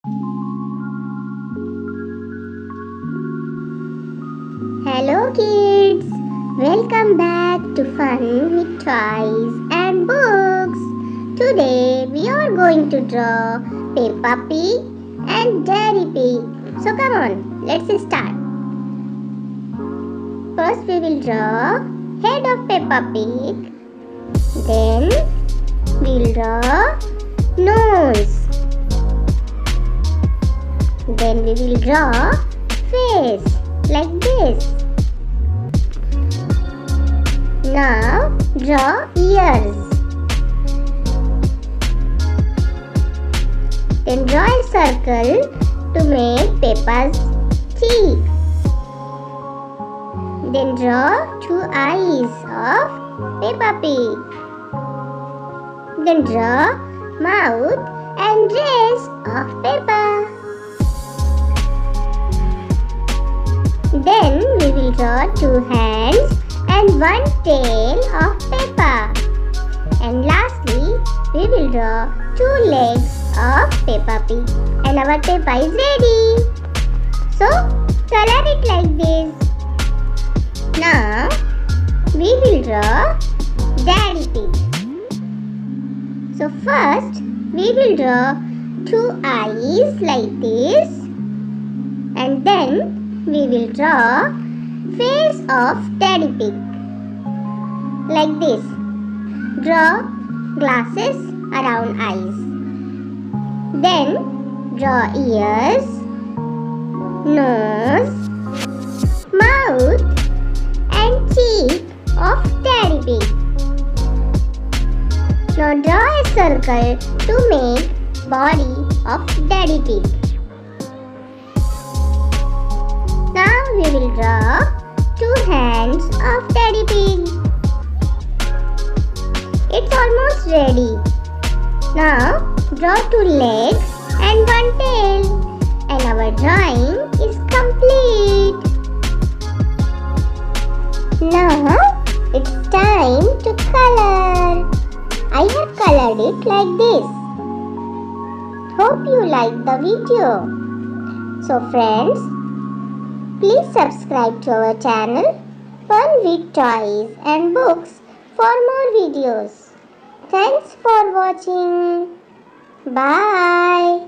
Hello kids, welcome back to Fun with Toys and Books. Today we are going to draw Peppa Pig and Daddy Pig. So come on, let's start. First we will draw head of Peppa Pig. Then we will draw nose. Then we will draw face like this. Now draw ears. Then draw a circle to make Peppa's teeth. Then draw two eyes of Peppa Pig. Then draw mouth and dress of Peppa. Then we will draw two hands and one tail of Peppa. And lastly, we will draw two legs of Peppa Pig. And our Peppa is ready. So, color it like this. Now, we will draw Daddy Pig. So, first, we will draw two eyes like this. And then, we will draw face of Daddy Pig like this. Draw glasses around eyes. Then draw ears, nose, mouth and cheek of Daddy Pig. Now draw a circle to make body of Daddy Pig. Now we will draw two hands of Daddy Pig. It's almost ready. Now draw two legs and one tail. And our drawing is complete. Now it's time to color. I have colored it like this. Hope you liked the video. So friends, please subscribe to our channel Fun with Toys and Books for more videos. Thanks for watching. Bye.